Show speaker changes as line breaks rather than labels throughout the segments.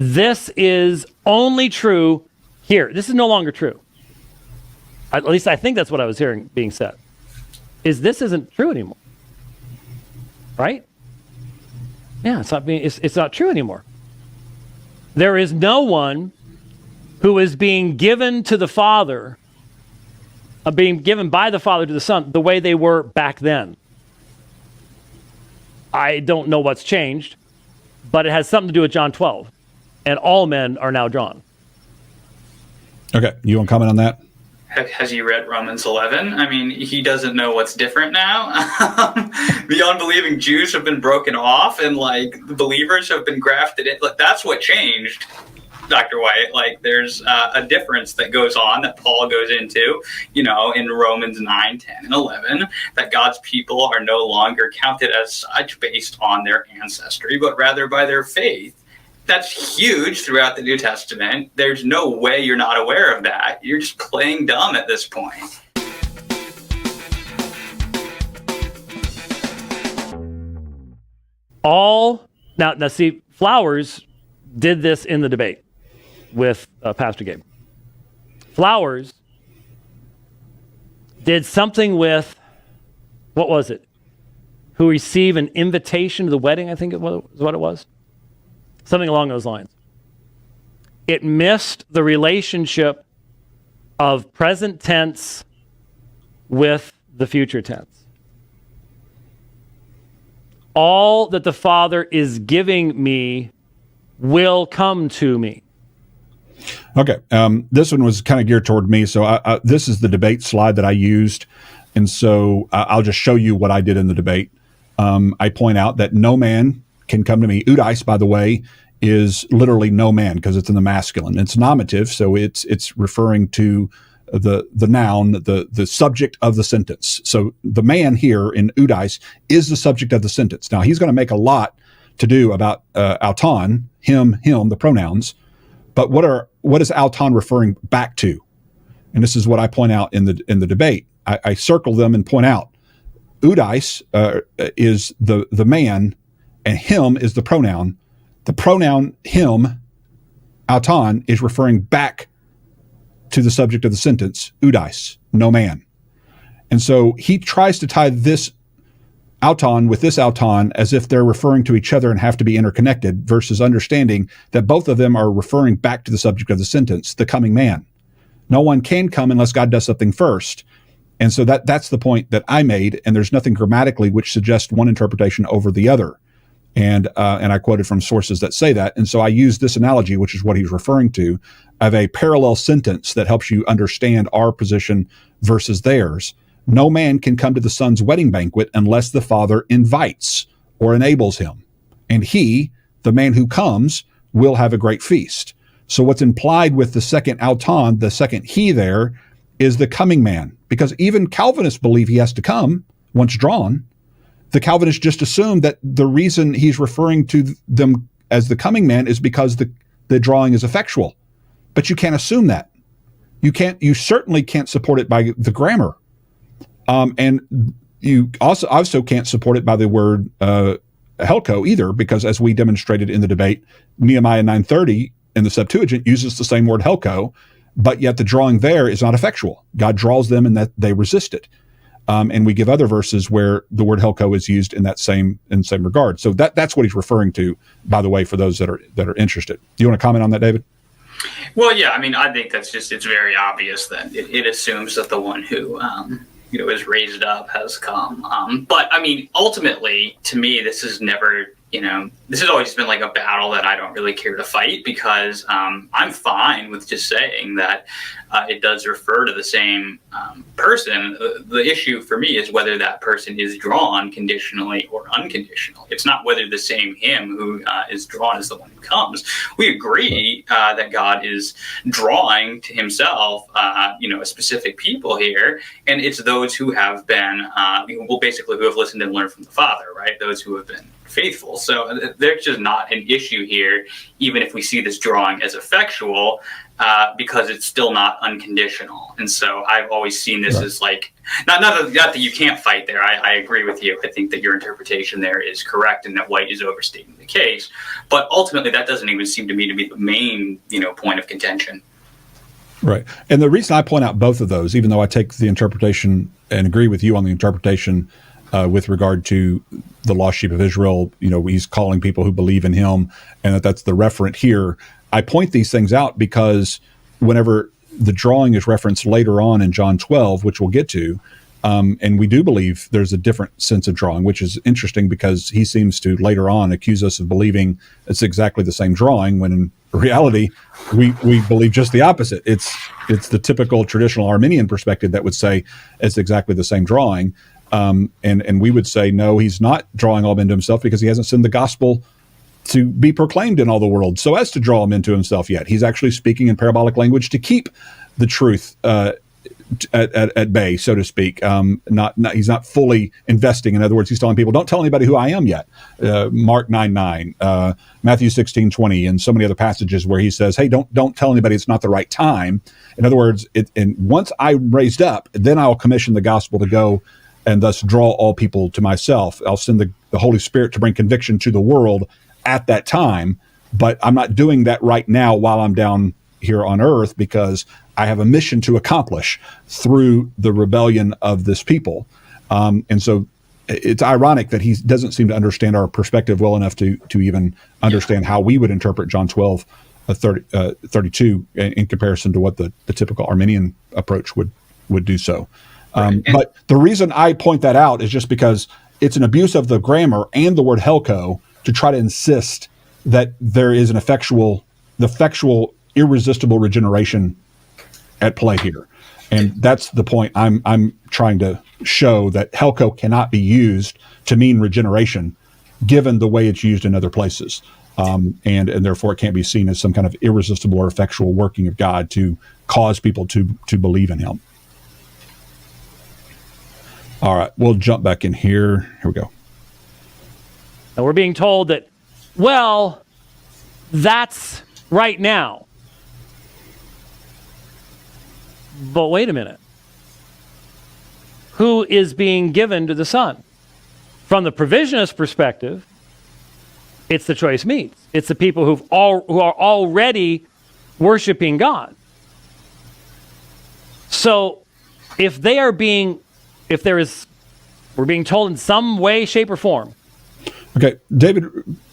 this is only true here. This is no longer true. At least I think that's what I was hearing being said. This isn't true anymore. Right? Yeah, it's not true anymore. There is no one who is being given to the Father, being given by the Father to the Son, the way they were back then. I don't know what's changed, but it has something to do with John 12. And all men are now drawn.
Okay, you want to comment on that?
Has he read Romans 11? I mean, he doesn't know what's different now. The unbelieving Jews have been broken off, and the believers have been grafted in. That's what changed, Dr. White. There's a difference that goes on that Paul goes into, in Romans 9, 10, and 11, that God's people are no longer counted as such based on their ancestry, but rather by their faith. That's huge throughout the New Testament. There's no way you're not aware of that. You're just playing dumb at this point.
Now see, Flowers did this in the debate with Pastor Gabe. Flowers did something with, what was it? Who receive an invitation to the wedding, I think it was what it was. Something along those lines. It missed the relationship of present tense with the future tense. All that the Father is giving me will come to me.
Okay, this one was kind of geared toward me, so this is the debate slide that I used, and so I'll just show you what I did in the debate. I point out that no man can come to me. Udais, by the way, is literally no man because it's in the masculine. It's nominative, so it's referring to the noun, the subject of the sentence. So the man here in Udais is the subject of the sentence. Now he's going to make a lot to do about auton, him, the pronouns. But what is auton referring back to? And this is what I point out in the debate. I circle them and point out Udais is the man, and him is the pronoun. The pronoun him, auton, is referring back to the subject of the sentence, Udais, no man. And so he tries to tie this auton with this auton as if they're referring to each other and have to be interconnected, versus understanding that both of them are referring back to the subject of the sentence, the coming man. No one can come unless God does something first. And so that's the point that I made, and there's nothing grammatically which suggests one interpretation over the other. And I quoted from sources that say that. And so I used this analogy, which is what he's referring to, of a parallel sentence that helps you understand our position versus theirs. No man can come to the Son's wedding banquet unless the Father invites or enables him. And he, the man who comes, will have a great feast. So what's implied with the second auton, the second he there, is the coming man. Because even Calvinists believe he has to come once drawn. The Calvinists just assume that the reason he's referring to them as the coming man is because the drawing is effectual. But you can't assume that. You certainly can't support it by the grammar. And you also can't support it by the word helko either, because as we demonstrated in the debate, Nehemiah 9:30 in the Septuagint uses the same word helko, but yet the drawing there is not effectual. God draws them and that they resist it. And we give other verses where the word helko is used in that same regard. So that's what he's referring to, by the way, for those that are interested. Do you want to comment on that, David?
Well, yeah, I mean, I think it's very obvious that it assumes that the one who is raised up has come. But I mean, ultimately, to me, this has always been like a battle that I don't really care to fight, because I'm fine with just saying that it does refer to the same person. The issue for me is whether that person is drawn conditionally or unconditional. It's not whether the same him who is drawn is the one who comes. We agree that God is drawing to himself, a specific people here, and it's those who have been, who have listened and learned from the Father, right? Those who have been faithful. So there's just not an issue here, even if we see this drawing as effectual, because it's still not unconditional. And so I've always seen this as like, not that you can't fight there. I agree with you. I think that your interpretation there is correct and that White is overstating the case. But ultimately, that doesn't even seem to me to be the main, point of contention.
Right. And the reason I point out both of those, even though I take the interpretation and agree with you on the interpretation with regard to the lost sheep of Israel, he's calling people who believe in him, and that's the referent here. I point these things out because whenever the drawing is referenced later on in John 12, which we'll get to, and we do believe there's a different sense of drawing, which is interesting because he seems to later on accuse us of believing it's exactly the same drawing, when in reality we believe just the opposite. It's the typical traditional Arminian perspective that would say it's exactly the same drawing, and we would say no, he's not drawing all men to himself because he hasn't sent the gospel to be proclaimed in all the world so as to draw them into himself yet. He's actually speaking in parabolic language to keep the truth at bay, so to speak. He's not fully investing. In other words, he's telling people, don't tell anybody who I am yet. Mark 9:9, Matthew 16:20, and so many other passages where he says, hey, don't tell anybody it's not the right time. In other words, and once I'm raised up, then I'll commission the gospel to go and thus draw all people to myself. I'll send the Holy Spirit to bring conviction to the world at that time, but I'm not doing that right now while I'm down here on earth, because I have a mission to accomplish through the rebellion of this people. And so it's ironic that he doesn't seem to understand our perspective well enough to even understand how we would interpret John 12, 32 in comparison to what the typical Arminian approach would do so. But the reason I point that out is just because it's an abuse of the grammar and the word helko to try to insist that there is an effectual, irresistible regeneration at play here. And that's the point I'm trying to show, that helko cannot be used to mean regeneration, given the way it's used in other places. And therefore it can't be seen as some kind of irresistible or effectual working of God to cause people to believe in him. All right, we'll jump back in here. Here we go.
And we're being told that, well, that's right now. But wait a minute. Who is being given to the Son? From the provisionist perspective, it's the choice meats. It's the people who are already worshiping God. So if we're being told in some way, shape, or form.
Okay, David,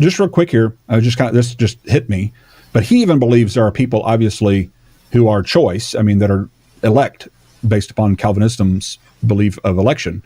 just real quick here, this just hit me, but he even believes there are people, obviously, who are choice, that are elect based upon Calvinism's belief of election.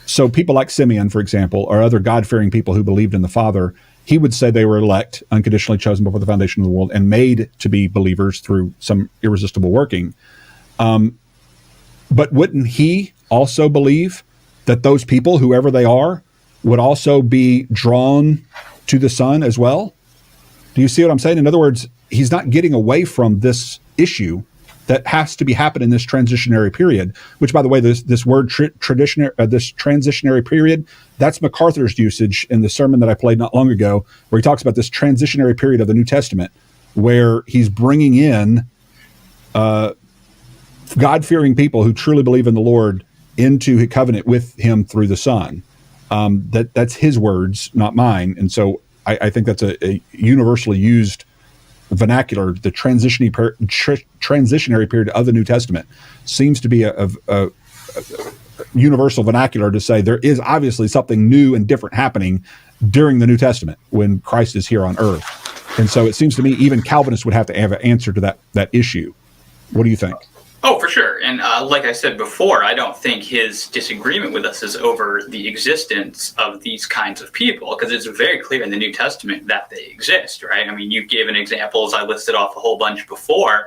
So people like Simeon, for example, or other God-fearing people who believed in the Father, he would say they were elect, unconditionally chosen before the foundation of the world, and made to be believers through some irresistible working. But wouldn't he also believe that those people, whoever they are, would also be drawn to the Son as well? Do you see what I'm saying? In other words, he's not getting away from this issue that has to be happening in this transitionary period, which, by the way, this word this transitionary period, that's MacArthur's usage in the sermon that I played not long ago, where he talks about this transitionary period of the New Testament, where he's bringing in God-fearing people who truly believe in the Lord into his covenant with him through the Son. That's his words, not mine. And so I think that's a universally used vernacular. The transitionary period of the New Testament seems to be a universal vernacular to say there is obviously something new and different happening during the New Testament when Christ is here on earth. And so it seems to me even Calvinists would have to have an answer to that issue. What do you think?
Oh, for sure. And like I said before, I don't think his disagreement with us is over the existence of these kinds of people, because it's very clear in the New Testament that they exist, right? I mean, you gave an example, as I listed off a whole bunch before.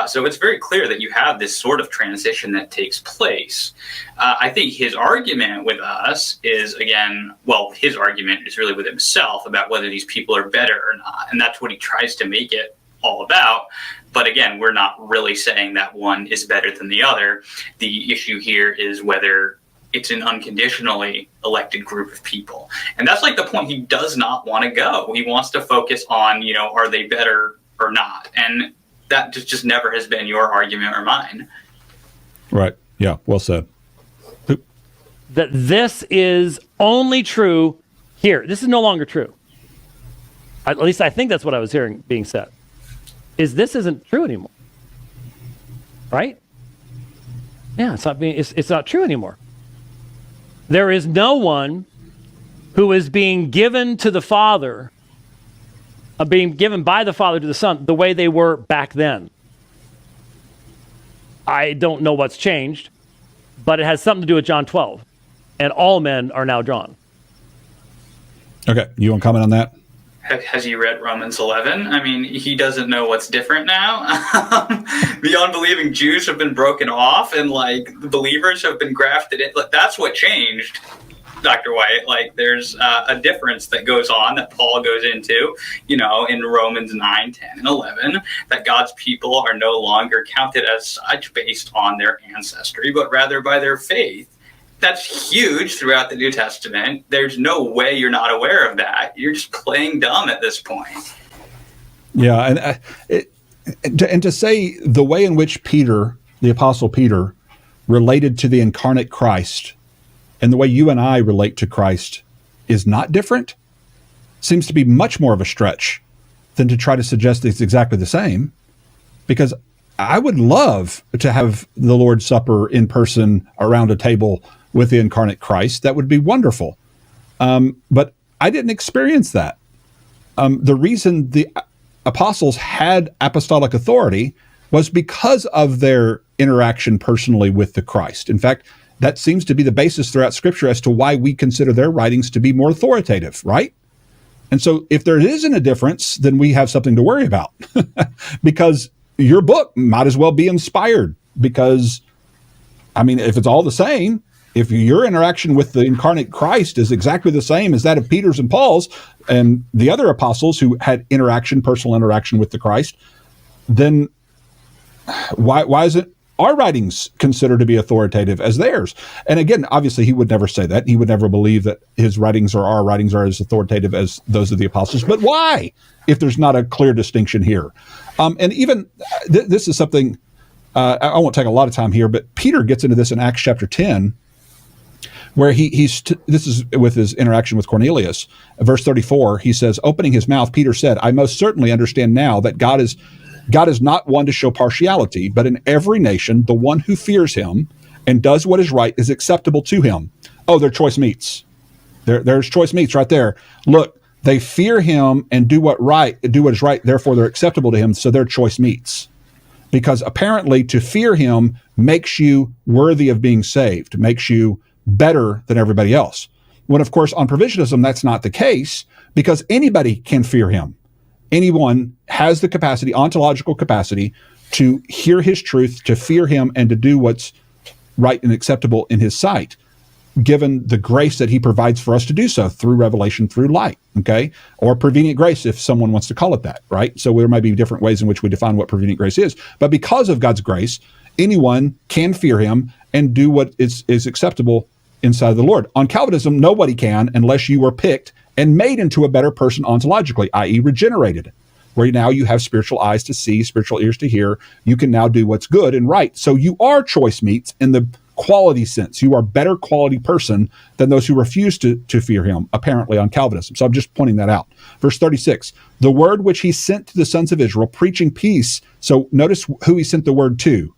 So it's very clear that you have this sort of transition that takes place. I think his argument with us is, his argument is really with himself about whether these people are better or not. And that's what he tries to make it all about. But again, we're not really saying that one is better than the other. The issue here is whether it's an unconditionally elected group of people. And that's like the point he does not want to go. He wants to focus on, are they better or not? And that just never has been your argument or mine.
Right. Yeah. Well said.
That this is only true here. This is no longer true. At least I think that's what I was hearing being said. This isn't true anymore. Right? Yeah, it's not true anymore. There is no one who is being given to the Father, being given by the Father to the Son, the way they were back then. I don't know what's changed, but it has something to do with John 12. And all men are now drawn.
Okay, you want to comment on that?
Has he read Romans 11? I mean, he doesn't know what's different now. The unbelieving Jews have been broken off, and the believers have been grafted in. That's what changed, Dr. White. There's a difference that goes on that Paul goes into, in Romans 9, 10, and 11, that God's people are no longer counted as such based on their ancestry, but rather by their faith. That's huge throughout the New Testament. There's no way you're not aware of that. You're just playing dumb at this point.
Yeah, and to say the way in which Peter, the Apostle Peter, related to the incarnate Christ and the way you and I relate to Christ is not different seems to be much more of a stretch than to try to suggest it's exactly the same, because I would love to have the Lord's Supper in person around a table with the incarnate Christ. That would be wonderful. But I didn't experience that. The reason the apostles had apostolic authority was because of their interaction personally with the Christ. In fact, that seems to be the basis throughout Scripture as to why we consider their writings to be more authoritative, right? And so if there isn't a difference, then we have something to worry about because your book might as well be inspired because, if it's all the same, if your interaction with the incarnate Christ is exactly the same as that of Peter's and Paul's and the other apostles who had personal interaction with the Christ, then why isn't our writings considered to be authoritative as theirs? And again, obviously, he would never say that. He would never believe that his writings or our writings are as authoritative as those of the apostles. But why, if there's not a clear distinction here? And even this is something, I won't take a lot of time here, but Peter gets into this in Acts chapter 10, where this is with his interaction with Cornelius. Verse 34, he says, opening his mouth, Peter said, I most certainly understand now that God is not one to show partiality, but in every nation, the one who fears him and does what is right is acceptable to him. Oh, they're choice meats. There's choice meats right there. Look, they fear him and do what is right, therefore they're acceptable to him, so they're choice meats. Because apparently to fear him makes you worthy of being saved, makes you better than everybody else. When, of course, on provisionism, that's not the case, because anybody can fear him. Anyone has the capacity, ontological capacity, to hear his truth, to fear him, and to do what's right and acceptable in his sight, given the grace that he provides for us to do so through revelation, through light, okay? Or prevenient grace, if someone wants to call it that, right? So there might be different ways in which we define what prevenient grace is. But because of God's grace, anyone can fear him and do what is acceptable inside of the Lord. On Calvinism, nobody can unless you were picked and made into a better person ontologically, i.e. regenerated, where now you have spiritual eyes to see, spiritual ears to hear. You can now do what's good and right. So you are choice meats in the quality sense. You are a better quality person than those who refuse to fear him, apparently on Calvinism. So I'm just pointing that out. Verse 36, the word which he sent to the sons of Israel, preaching peace. So notice who he sent the word to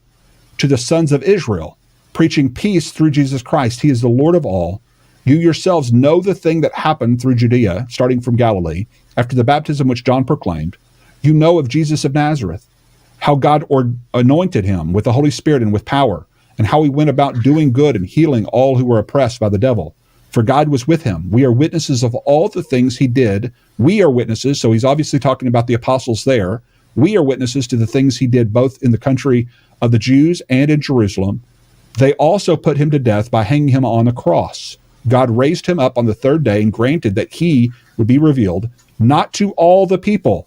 the sons of Israel, preaching peace through Jesus Christ. He is the Lord of all. You yourselves know the thing that happened through Judea, starting from Galilee, after the baptism which John proclaimed. You know of Jesus of Nazareth, how God anointed him with the Holy Spirit and with power, and how he went about doing good and healing all who were oppressed by the devil. For God was with him. We are witnesses of all the things he did. We are witnesses, so he's obviously talking about the apostles there. We are witnesses to the things he did both in the country of the Jews and in Jerusalem. They also put him to death by hanging him on the cross. God raised him up on the third day and granted that he would be revealed, not to all the people.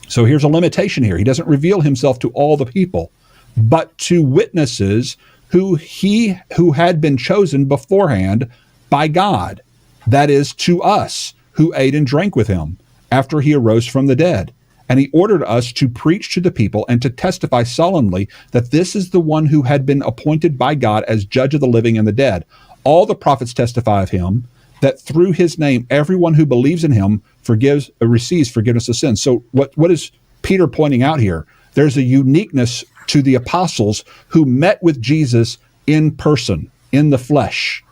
So here's a limitation here. He doesn't reveal himself to all the people, but to witnesses who had been chosen beforehand by God, that is, to us, who ate and drank with him after he arose from the dead. And he ordered us to preach to the people and to testify solemnly that this is the one who had been appointed by God as judge of the living and the dead. All the prophets testify of him, that through his name, everyone who believes in him receives forgiveness of sins. So what is Peter pointing out here? There's a uniqueness to the apostles who met with Jesus in person, in the flesh.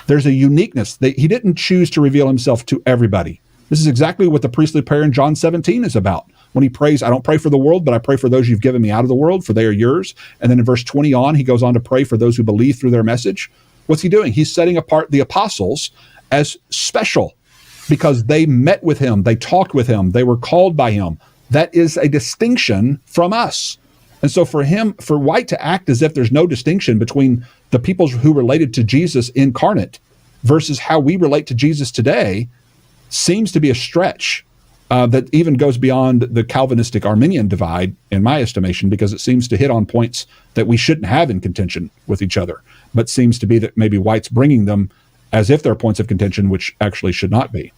There's a uniqueness. He didn't choose to reveal himself to everybody. This is exactly what the priestly prayer in John 17 is about. When he prays, I don't pray for the world, but I pray for those you've given me out of the world, for they are yours. And then in verse 20 on, he goes on to pray for those who believe through their message. What's he doing? He's setting apart the apostles as special because they met with him, they talked with him, they were called by him. That is a distinction from us. And so for White to act as if there's no distinction between the people who related to Jesus incarnate versus how we relate to Jesus today seems to be a stretch that even goes beyond the Calvinistic Arminian divide, in my estimation, because it seems to hit on points that we shouldn't have in contention with each other, but seems to be that maybe White's bringing them as if they're points of contention, which actually should not be.